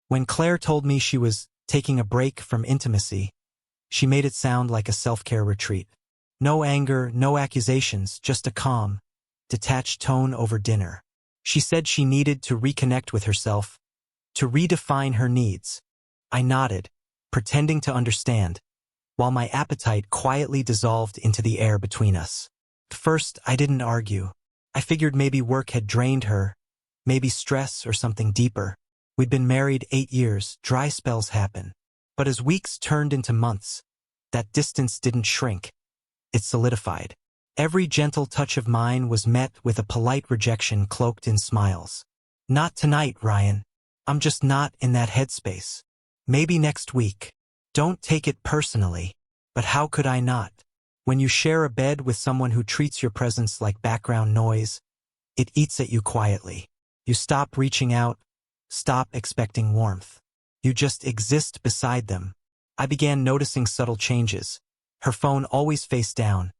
When Claire told me she was taking a break from intimacy, she made it sound like a self-care retreat. No anger, no accusations, just a calm, detached tone over dinner. She said she needed to reconnect with herself, to redefine her needs. I nodded, pretending to understand, while my appetite quietly dissolved into the air between us. At first, I didn't argue. I figured maybe work had drained her, maybe stress or something deeper. We'd been married 8 years, dry spells happen. But as weeks turned into months, that distance didn't shrink. It solidified. Every gentle touch of mine was met with a polite rejection cloaked in smiles. Not tonight, Ryan. I'm just not in that headspace. Maybe next week. Don't take it personally. But how could I not? When you share a bed with someone who treats your presence like background noise, it eats at you quietly. You stop reaching out, stop expecting warmth. You just exist beside them. I began noticing subtle changes. Her phone always face down.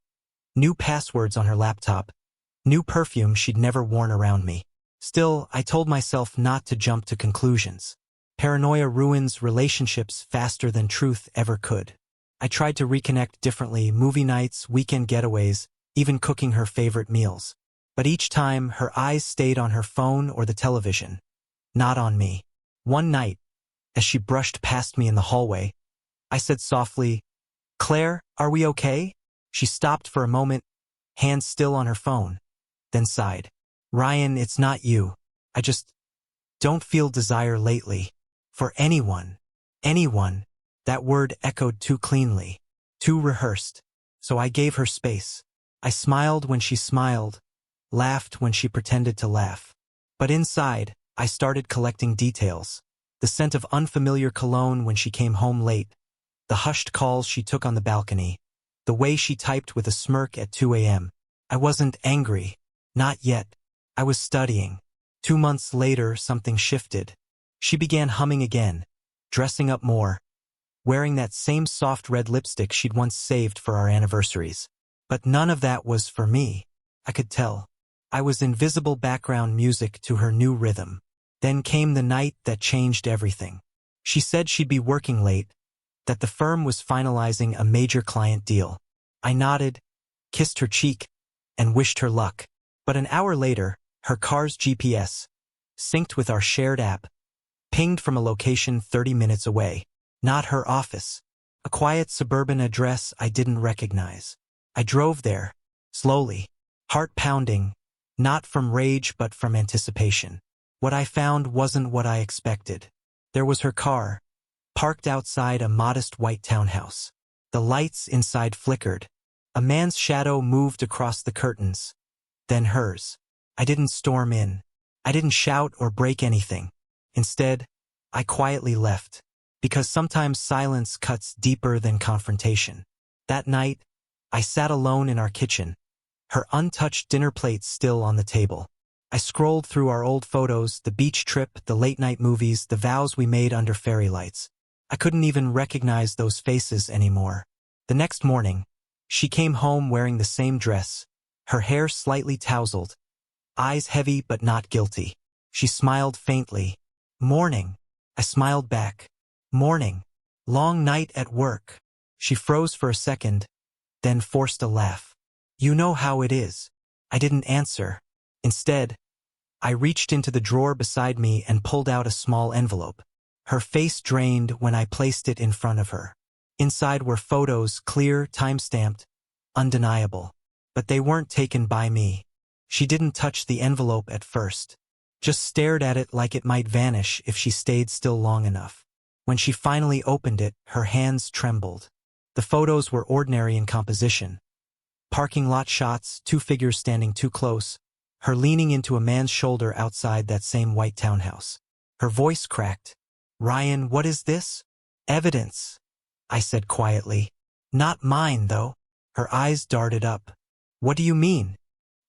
New passwords on her laptop. New perfume she'd never worn around me. Still, I told myself not to jump to conclusions. Paranoia ruins relationships faster than truth ever could. I tried to reconnect differently, movie nights, weekend getaways, even cooking her favorite meals. But each time, her eyes stayed on her phone or the television, not on me. One night, as she brushed past me in the hallway, I said softly, "Claire, are we okay?" She stopped for a moment, hands still on her phone, then sighed. "Ryan, it's not you. I just don't feel desire lately. For anyone. Anyone." That word echoed too cleanly, too rehearsed. So I gave her space. I smiled when she smiled, laughed when she pretended to laugh. But inside, I started collecting details. The scent of unfamiliar cologne when she came home late, the hushed calls she took on the balcony, the way she typed with a smirk at 2 a.m. I wasn't angry. Not yet. I was studying. 2 months later, something shifted. She began humming again, dressing up more, wearing that same soft red lipstick she'd once saved for our anniversaries. But none of that was for me. I could tell. I was invisible background music to her new rhythm. Then came the night that changed everything. She said she'd be working late, that the firm was finalizing a major client deal. I nodded, kissed her cheek, and wished her luck. But an hour later, her car's GPS, synced with our shared app, pinged from a location 30 minutes away. Not her office. A quiet suburban address I didn't recognize. I drove there, slowly, heart pounding, not from rage but from anticipation. What I found wasn't what I expected. There was her car, parked outside a modest white townhouse. The lights inside flickered. A man's shadow moved across the curtains. Then hers. I didn't storm in. I didn't shout or break anything. Instead, I quietly left. Because sometimes silence cuts deeper than confrontation. That night, I sat alone in our kitchen, her untouched dinner plate still on the table. I scrolled through our old photos, the beach trip, the late-night movies, the vows we made under fairy lights. I couldn't even recognize those faces anymore. The next morning, she came home wearing the same dress, her hair slightly tousled, eyes heavy but not guilty. She smiled faintly. "Morning." I smiled back. "Morning. Long night at work." She froze for a second, then forced a laugh. "You know how it is." I didn't answer. Instead, I reached into the drawer beside me and pulled out a small envelope. Her face drained when I placed it in front of her. Inside were photos, clear, time-stamped, undeniable. But they weren't taken by me. She didn't touch the envelope at first, just stared at it like it might vanish if she stayed still long enough. When she finally opened it, her hands trembled. The photos were ordinary in composition. Parking lot shots, 2 figures standing too close, her leaning into a man's shoulder outside that same white townhouse. Her voice cracked. "Ryan, what is this?" "Evidence," I said quietly. "Not mine, though." Her eyes darted up. "What do you mean?"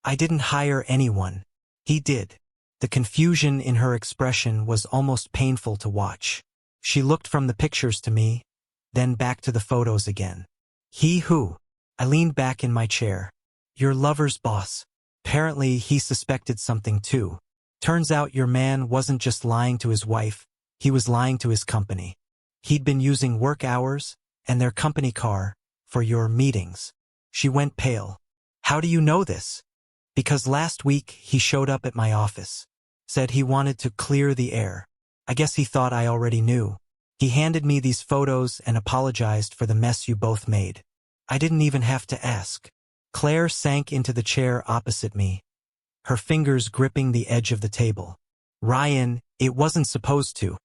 "I didn't hire anyone. He did." The confusion in her expression was almost painful to watch. She looked from the pictures to me, then back to the photos again. "He who?" I leaned back in my chair. "Your lover's boss. Apparently, he suspected something too. Turns out your man wasn't just lying to his wife, He was lying to his company. He'd been using work hours and their company car for your meetings. She went pale. How do you know this? Because last week he showed up at my office. Said he wanted to clear the air. I guess he thought I already knew. He handed me these photos and apologized for the mess you both made. I didn't even have to ask. Claire sank into the chair opposite me, her fingers gripping the edge of the table. Ryan, it wasn't supposed to.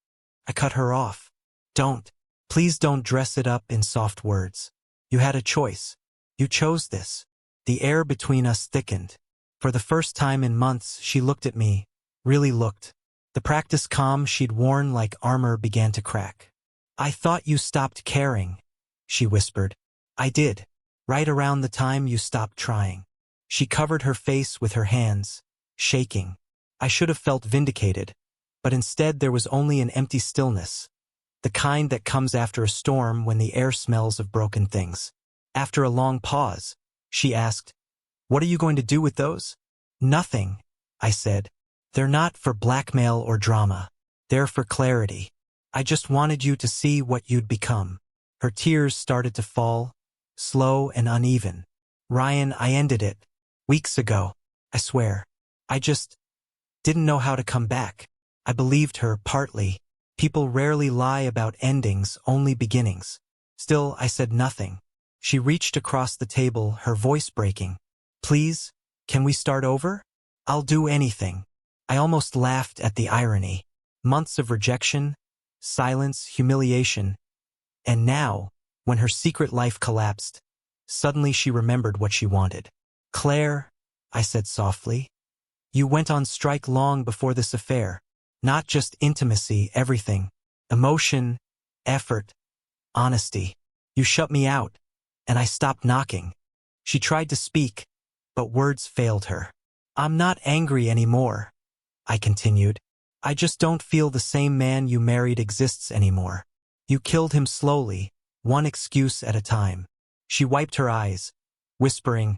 I cut her off. Don't. Please don't dress it up in soft words. You had a choice. You chose this. The air between us thickened. For the first time in months, she looked at me, really looked. The practice calm she'd worn like armor began to crack. I thought you stopped caring, she whispered. I did. Right around the time you stopped trying. She covered her face with her hands, shaking. I should have felt vindicated, but instead there was only an empty stillness, the kind that comes after a storm when the air smells of broken things. After a long pause, she asked, "What are you going to do with those?" "Nothing," I said. "They're not for blackmail or drama. They're for clarity. I just wanted you to see what you'd become." Her tears started to fall, slow and uneven. "Ryan, I ended it. Weeks ago. I swear. I just didn't know how to come back." I believed her, partly. People rarely lie about endings, only beginnings. Still, I said nothing. She reached across the table, her voice breaking. "Please, can we start over? I'll do anything." I almost laughed at the irony. Months of rejection, silence, humiliation. And now, when her secret life collapsed, suddenly she remembered what she wanted. "Claire," I said softly, "you went on strike long before this affair. Not just intimacy, everything. Emotion, effort, honesty. You shut me out, and I stopped knocking." She tried to speak, but words failed her. "I'm not angry anymore," I continued. "I just don't feel the same man you married exists anymore. You killed him slowly, one excuse at a time." She wiped her eyes, whispering,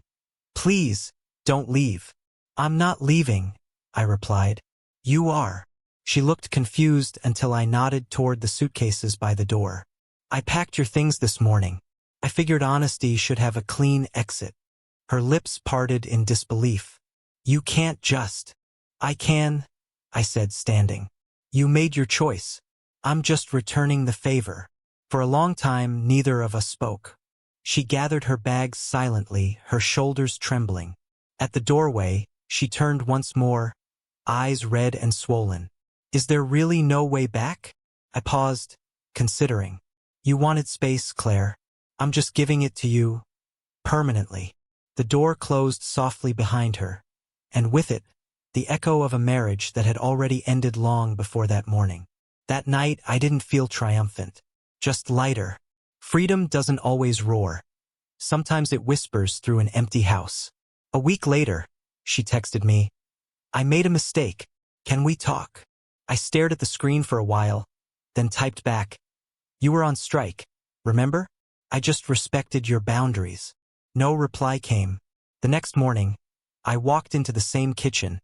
"Please, don't leave." "I'm not leaving," I replied. "You are." She looked confused until I nodded toward the suitcases by the door. "I packed your things this morning. I figured honesty should have a clean exit." Her lips parted in disbelief. "You can't just." "I can," I said, standing. "You made your choice. I'm just returning the favor." For a long time, neither of us spoke. She gathered her bags silently, her shoulders trembling. At the doorway, she turned once more, eyes red and swollen. "Is there really no way back?" I paused, considering. "You wanted space, Claire. I'm just giving it to you, permanently." The door closed softly behind her, and with it, the echo of a marriage that had already ended long before that morning. That night, I didn't feel triumphant, just lighter. Freedom doesn't always roar. Sometimes it whispers through an empty house. A week later, she texted me, "I made a mistake. Can we talk?" I stared at the screen for a while, then typed back, "You were on strike, remember? I just respected your boundaries." No reply came. The next morning, I walked into the same kitchen,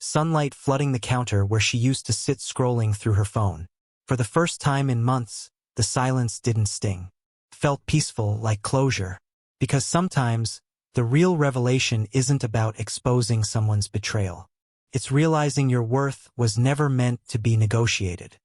sunlight flooding the counter where she used to sit scrolling through her phone. For the first time in months, the silence didn't sting. Felt peaceful, like closure. Because sometimes, the real revelation isn't about exposing someone's betrayal. It's realizing your worth was never meant to be negotiated.